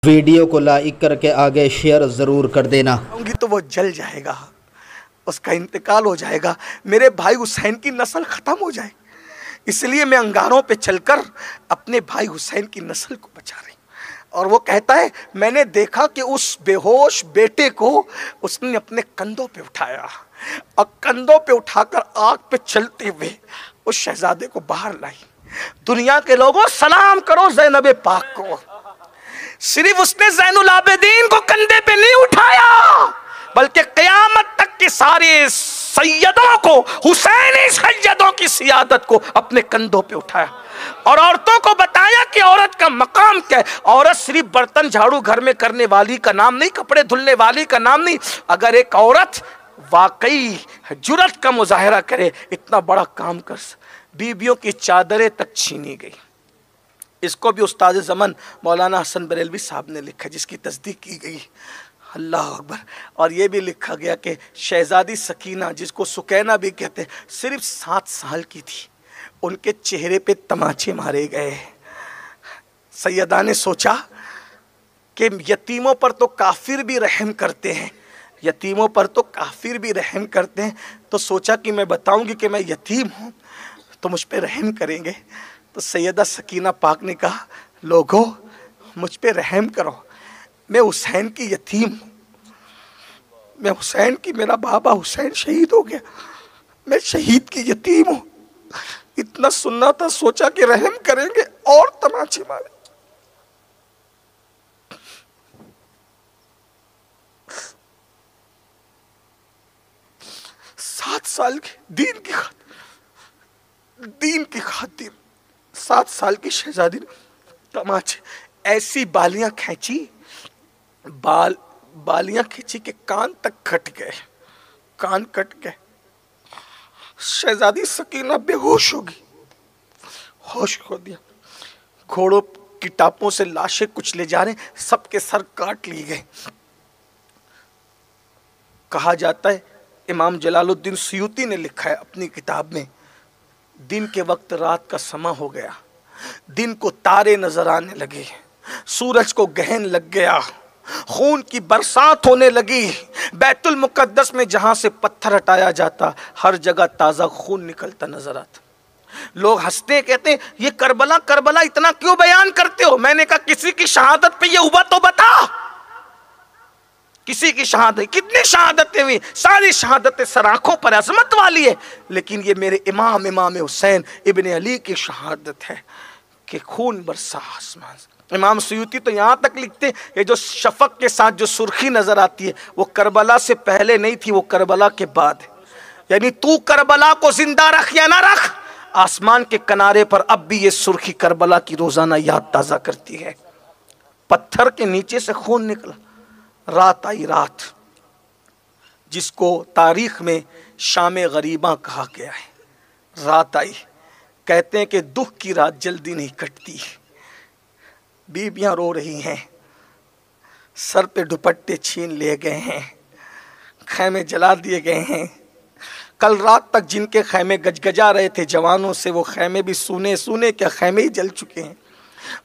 Video को like करके आगे शेयर ज़रूर कर देना। तो वो जल जाएगा, उसका इंतकाल हो जाएगा, मेरे भाई हुसैन की नस्ल ख़त्म हो जाए। इसलिए मैं अंगारों पे चलकर अपने भाई हुसैन की नस्ल को बचा रही। और वो कहता है, मैंने देखा कि उस बेहोश बेटे को उसने अपने कंधों पे उठाया और कंधों पे उठाकर आग पे चलते हुए उस शहजादे को बाहर लाई। दुनिया के लोगों, सलाम करो ज़ैनब पाक को। सिर्फ उसने ज़ैनुल आबिदीन को कंधे पे नहीं उठाया, बल्कि क़यामत तक के सारे सैयदों को, हुसैनी सैयदों की सियादत को अपने कंधों पे उठाया और औरतों को बताया कि औरत का मकाम क्या है। औरत सिर्फ बर्तन झाड़ू घर में करने वाली का नाम नहीं, कपड़े धुलने वाली का नाम नहीं। अगर एक औरत वाकई जुर्रत का मुजाहरा करे, इतना बड़ा काम कर, बीबियों की चादरें तक छीनी गई। इसको भी उस्ताद ज़मन मौलाना हसन बरेलवी साहब ने लिखा, जिसकी तस्दीक की गई। अल्लाह अकबर। और ये भी लिखा गया कि शहजादी सकीना, जिसको सुकैना भी कहते हैं, सिर्फ 7 साल की थी, उनके चेहरे पे तमाचे मारे गए। सैयदा ने सोचा कि यतीमों पर तो काफिर भी रहम करते हैं, यतीमों पर तो काफिर भी रहम करते हैं, तो सोचा कि मैं बताऊंगी कि मैं यतीम हूँ तो मुझ पे रहम करेंगे। तो सैयदा सकीना पाक ने कहा, लोगों मुझ पे रहम करो, मैं हुसैन की यतीम हूँ, मैं हुसैन की, मेरा बाबा हुसैन शहीद हो गया, मैं शहीद की यतीम हूँ। इतना सुनना था, सोचा कि रहम करेंगे और तमाचे मारे। सात साल की दीन की खातिर 7 साल की शहजादी ने तमाचे, ऐसी बालियां खींची, बालियां खींची के कान तक कट गए, कान कट गए। शहजादी सकीना बेहोश होगी, होश खो दिया। घोड़ों की टापों से लाशें कुछ ले जा रहे, सबके सर काट लिए गए। कहा जाता है, इमाम जलालुद्दीन सुयूती ने लिखा है अपनी किताब में, दिन के वक्त रात का समा हो गया, दिन को तारे नजर आने लगे, सूरज को गहन लग गया, खून की बरसात होने लगी। बैतुल मुकद्दस में जहां से पत्थर हटाया जाता, हर जगह ताजा खून निकलता नजर आता। लोग हंसते, कहते हैं, ये करबला करबला इतना क्यों बयान करते हो? मैंने कहा, किसी की शहादत पे ये हुआ तो बता, किसी की शहादत। कितनी शहादतें हुई, सारी शहादतें सराखों पर अजमत वाली है, लेकिन ये मेरे इमाम हुसैन इब्ने अली की शहादत है कि खून बरसा आसमान से। इमाम सुयूती तो यहाँ तक लिखते हैं, ये जो शफक के साथ जो सुर्खी नजर आती है, वो करबला से पहले नहीं थी, वो करबला के बाद है। यानी तू करबला को जिंदा रख या ना रख, आसमान के किनारे पर अब भी ये सुर्खी करबला की रोजाना याद ताजा करती है। पत्थर के नीचे से खून निकला, रात आई रात, जिसको तारीख में शाम गरीबा कहा गया है। रात आई, कहते हैं कि दुख की रात जल्दी नहीं कटती। बीबियां रो रही हैं, सर पे दुपट्टे छीन लिए गए हैं, खैमे जला दिए गए हैं। कल रात तक जिनके खैमे गजगजा रहे थे जवानों से, वो खैमे भी सूने सूने क्या खैमे ही जल चुके हैं।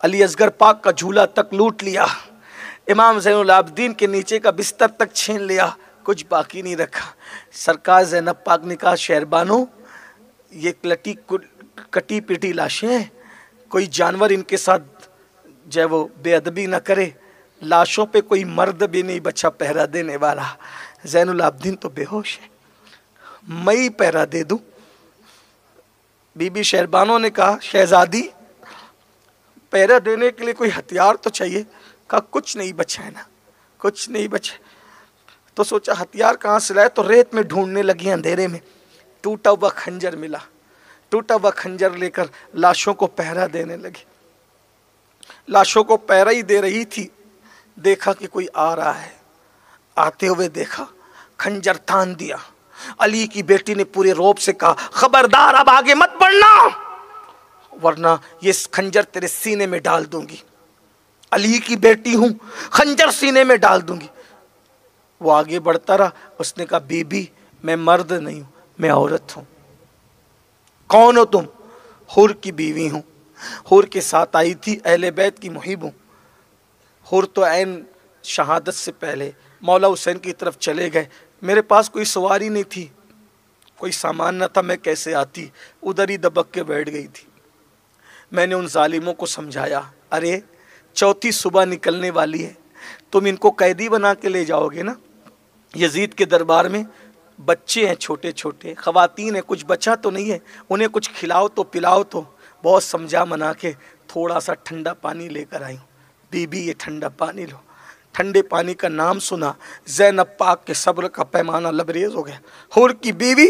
अली असगर पाक का झूला तक लूट लिया, इमाम ज़ैनुल आबिदीन के नीचे का बिस्तर तक छीन लिया, कुछ बाकी नहीं रखा। सरकार ज़ैनब पाक ने कहा, शहरबानो, ये कटी पिटी लाशें हैं, कोई जानवर इनके साथ जो वो बेअदबी न करे। लाशों पे कोई मर्द भी नहीं बचा पहरा देने वाला। ज़ैनुल आबिदीन तो बेहोश है, मैं ही पहरा दे दूं। बीबी शहरबानो ने कहा, शहजादी, पहरा देने के लिए कोई हथियार तो चाहिए। कहा, कुछ नहीं बचा है ना, कुछ नहीं बचा। तो सोचा हथियार कहाँ से लाए, तो रेत में ढूंढने लगी अंधेरे में, टूटा हुआ खंजर मिला, टूटा हुआ खंजर लेकर लाशों को पहरा देने लगी। लाशों को पहरा ही दे रही थी, देखा कि कोई आ रहा है, आते हुए देखा, खंजर तान दिया। अली की बेटी ने पूरे रौब से कहा, खबरदार अब आगे मत बढ़ना, वरना ये खंजर तेरे सीने में डाल दूंगी। अली की बेटी हूं, खंजर सीने में डाल दूंगी। वो आगे बढ़ता रहा। उसने कहा, बीबी, मैं मर्द नहीं हूं, मैं औरत हूं। कौन हो तुम? हुर की बीवी हूं, हुर के साथ आई थी, अहले बैत की मुहिब हूं। हुर तो ऐन शहादत से पहले मौला हुसैन की तरफ चले गए। मेरे पास कोई सवारी नहीं थी, कोई सामान न था, मैं कैसे आती, उधर ही दबक के बैठ गई थी। मैंने उन जालिमों को समझाया, अरे चौथी सुबह निकलने वाली है, तुम इनको कैदी बना के ले जाओगे ना यजीद के दरबार में। बच्चे हैं छोटे छोटे, खवातीन हैं, कुछ बचा तो नहीं है, उन्हें कुछ खिलाओ तो पिलाओ तो। बहुत समझा मना के थोड़ा सा ठंडा पानी लेकर आई। बीबी ये ठंडा पानी लो। ठंडे पानी का नाम सुना, ज़ैनब पाक के सब्र का पैमाना लबरेज हो गया। हुर की बीवी,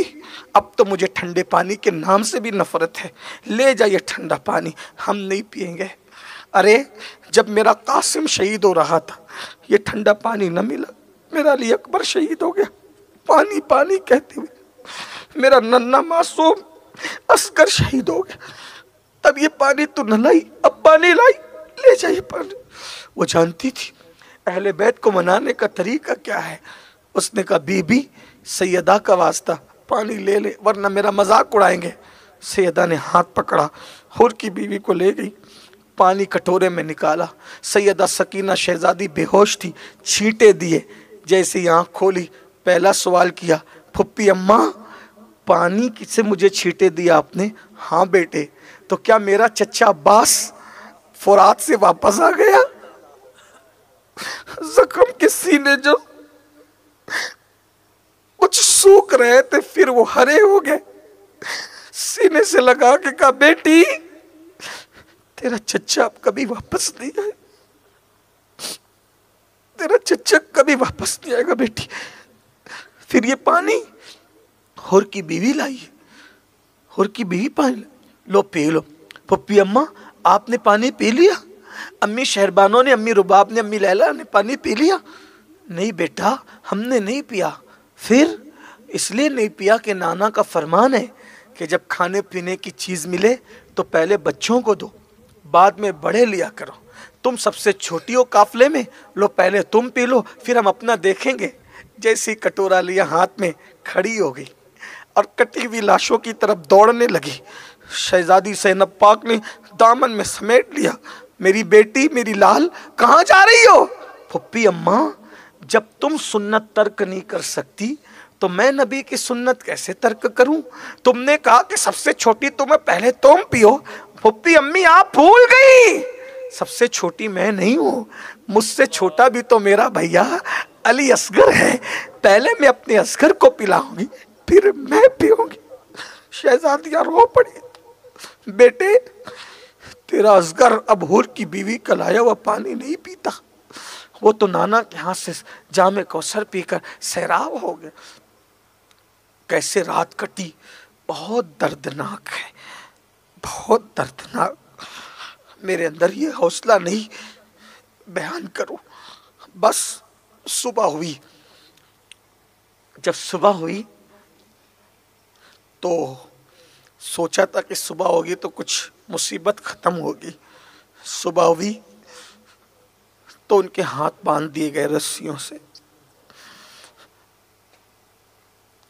अब तो मुझे ठंडे पानी के नाम से भी नफरत है, ले जाइए ठंडा पानी, हम नहीं पिएंगे। अरे जब मेरा कासिम शहीद हो रहा था ये ठंडा पानी न मिला, मेरा अली अकबर शहीद हो गया, पानी पानी कहते हुए मेरा नन्ना मासूम असगर शहीद हो गया, तब ये पानी तो न लाई, अब पानी लाई, ले जाइए पानी। वो जानती थी अहले बैत को मनाने का तरीका क्या है। उसने कहा, बीबी सैयदा का वास्ता पानी ले ले वरना मेरा मजाक उड़ाएंगे। सैयदा ने हाथ पकड़ा, हुर की बीवी को ले गई, पानी कटोरे में निकाला। सैयदा सकीना शहजादी बेहोश थी, छींटे दिए। जैसे ही आँख खोली पहला सवाल किया, फुप्पी अम्मा पानी किसे मुझे छींटे दिया आपने? हाँ बेटे। तो क्या मेरा चच्चा अब्बास फुरात से वापस आ गया? जख्म के सीने जो कुछ सूख रहे थे फिर वो हरे हो गए। सीने से लगा के कहा, बेटी तेरा चच्चा अब कभी वापस नहीं आए, तेरा चच्चा कभी वापस नहीं आएगा बेटी। फिर ये पानी हुर की बीवी लाई, हुर की बीवी पानी लो पी लो। पप्पी अम्मा आपने पानी पी लिया? अम्मी शहरबानों ने, अम्मी रुबाब ने, अम्मी लैला ने पानी पी लिया? नहीं बेटा हमने नहीं पिया। फिर इसलिए नहीं पिया कि नाना का फरमान है कि जब खाने पीने की चीज़ मिले तो पहले बच्चों को दो, बाद में बड़े लिया करो। तुम सबसे छोटी हो काफले में, लो पहले तुम पी लो फिर हम अपना देखेंगे। जैसी कटोरा लिया हाथ में खड़ी हो गई और कटी हुई लाशों की तरफ दौड़ने लगी। शहजादी ज़ैनब पाक ने दामन में समेट लिया, मेरी बेटी मेरी लाल कहाँ जा रही हो? फुप्पी अम्मा जब तुम सुन्नत तर्क नहीं कर सकती तो मैं नबी की सुन्नत कैसे तर्क करूं? तुमने कहा कि सबसे छोटी तुम्हें पहले तुम पियो। फुप्पी अम्मी आप भूल गई, सबसे छोटी मैं नहीं हूं, मुझसे छोटा भी तो मेरा भैया अली असगर है। पहले मैं अपने असगर को पिलाऊंगी फिर मैं पीऊंगी। शहजादियां रो पड़ी, बेटे तेरा असगर अब हुर की बीवी का लाया हुआ पानी नहीं पीता, वो तो नाना के हाथ से जामे कौसर पीकर सैराब हो गया। कैसे रात कटी, बहुत दर्दनाक है, बहुत दर्दनाक। मेरे अंदर ये हौसला नहीं बयान करूं। बस सुबह हुई, जब सुबह हुई तो सोचा था कि सुबह होगी तो कुछ मुसीबत खत्म होगी। सुबह हुई तो उनके हाथ बांध दिए गए रस्सियों से।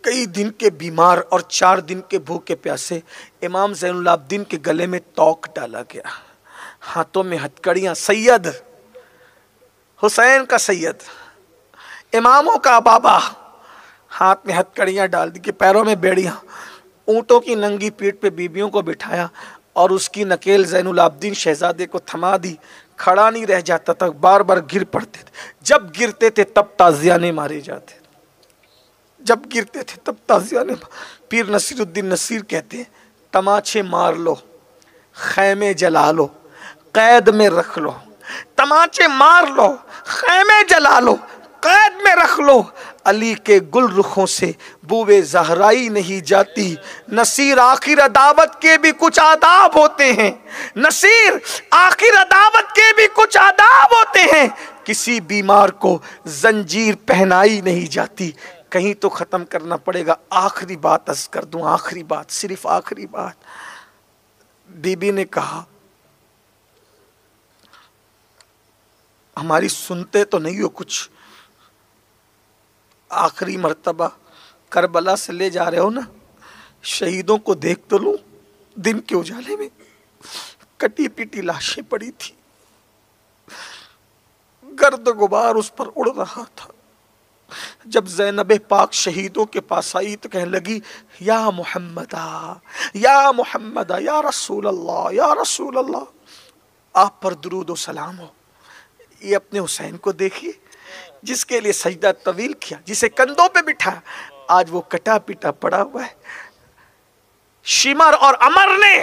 कई दिन के बीमार और 4 दिन के भूखे प्यासे इमाम ज़ैनुल आबिदीन के गले में तौक डाला गया, हाथों में हथकड़ियां। सैयद हुसैन का सैयद, इमामों का बाबा, हाथ में हथकड़ियां डाल दी कि पैरों में बेड़ियां। ऊंटों की नंगी पीठ पे बीबियों को बिठाया और उसकी नकेल ज़ैनुल आबिदीन शहजादे को थमा दी। खड़ा नहीं रह जाता था, बार बार गिर पड़ते थे। जब गिरते थे तब ताज़ियाने मारे जाते, जब गिरते थे तब ताज़ियाने। पीर नसीरुद्दीन नसीर कहते हैं, तमाचे मार लो, खैमे जला लो, कैद में रख लो। तमाचे मार लो, खैमे जला लो, कैद में रख लो। अली के गुल रुखों से बूवे ज़हराई नहीं जाती। नसीर आखिर अदावत के भी कुछ आदाब होते हैं, नसीर आखिर अदावत के भी कुछ आदाब होते हैं। किसी बीमार को जंजीर पहनाई नहीं जाती। कहीं तो ख़त्म करना पड़ेगा। आखिरी बात अर्ज़ कर दूँ, आखिरी बात, सिर्फ आखिरी बात। बीबी ने कहा, हमारी सुनते तो नहीं हो कुछ, आखिरी मर्तबा करबला से ले जा रहे हो ना, शहीदों को देख तो लूं। दिन के उजाले में कटी पिटी लाशें पड़ी थी, गर्द गुबार उस पर उड़ रहा था। जब ज़ैनब पाक शहीदों के पास आई तो कहने लगी, या मुहम्मदा, या मुहम्मदा, या रसूल अल्लाह, या रसूल अल्लाह, आप पर दुरूद व सलाम हो। ये अपने हुसैन को देखिए, जिसके लिए सजदा तवील किया, जिसे कंधों पे बिठा, आज वो कटा पिटा पड़ा हुआ है। शिमर और अमर ने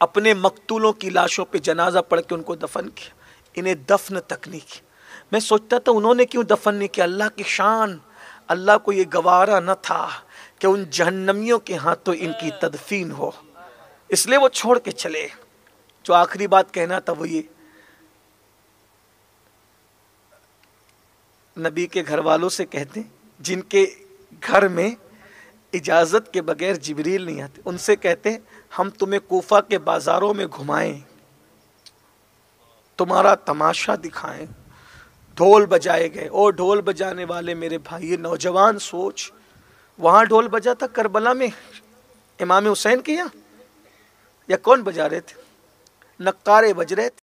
अपने मकतूलों की लाशों पे जनाजा पढ़ के उनको दफन किया, इन्हें दफन तक नहीं किया। मैं सोचता था उन्होंने क्यों दफन नहीं किया, अल्लाह की शान, अल्लाह को ये गवारा न था कि उन जहन्नमियों के हाथों इनकी तदफीन हो, इसलिए वो छोड़ के चले। जो आखिरी बात कहना था वो ये, नबी के घर वालों से कहते, जिनके घर में इजाज़त के बगैर जिब्रील नहीं आते, उनसे कहते हम तुम्हें कूफा के बाज़ारों में घुमाएं, तुम्हारा तमाशा दिखाएं। ढोल बजाए गए, और ढोल बजाने वाले मेरे भाई, ये नौजवान सोच, वहाँ ढोल बजा था करबला में इमाम हुसैन के यहाँ, या कौन बजा रहे थे? नक्कारे बज रहे थे।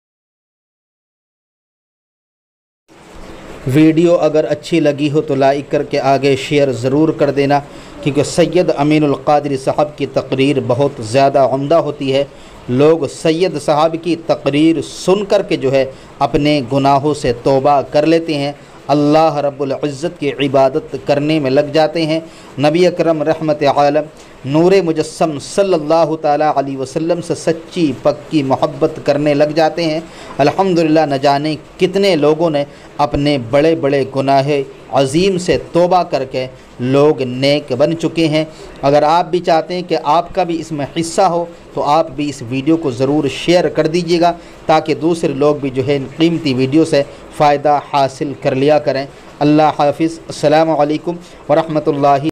वीडियो अगर अच्छी लगी हो तो लाइक करके आगे शेयर ज़रूर कर देना, क्योंकि सैयद अमीनुल क़ादरी साहब की तकरीर बहुत ज़्यादा उम्दा होती है। लोग सैयद साहब की तकरीर सुन कर के जो है अपने गुनाहों से तौबा कर लेते हैं, अल्लाह रब्बुल इज़्ज़त की इबादत करने में लग जाते हैं। नबी अकरम रहमत आलम नूर मुजस्सम सल्लल्लाहु ताला अलैहि वसल्लम से सच्ची पक्की मोहब्बत करने लग जाते हैं। अल्हम्दुलिल्लाह, न जाने कितने लोगों ने अपने बड़े बड़े गुनाह अज़ीम से तौबा करके लोग नेक बन चुके हैं। अगर आप भी चाहते हैं कि आपका भी इसमें हिस्सा हो तो आप भी इस वीडियो को ज़रूर शेयर कर दीजिएगा, ताकि दूसरे लोग भी जो है इन कीमती वीडियो से फ़ायदा हासिल कर लिया करें। अल्लाह हाफ़िज़। अस्सलामु अलैकुम व रहमतुल्लाहि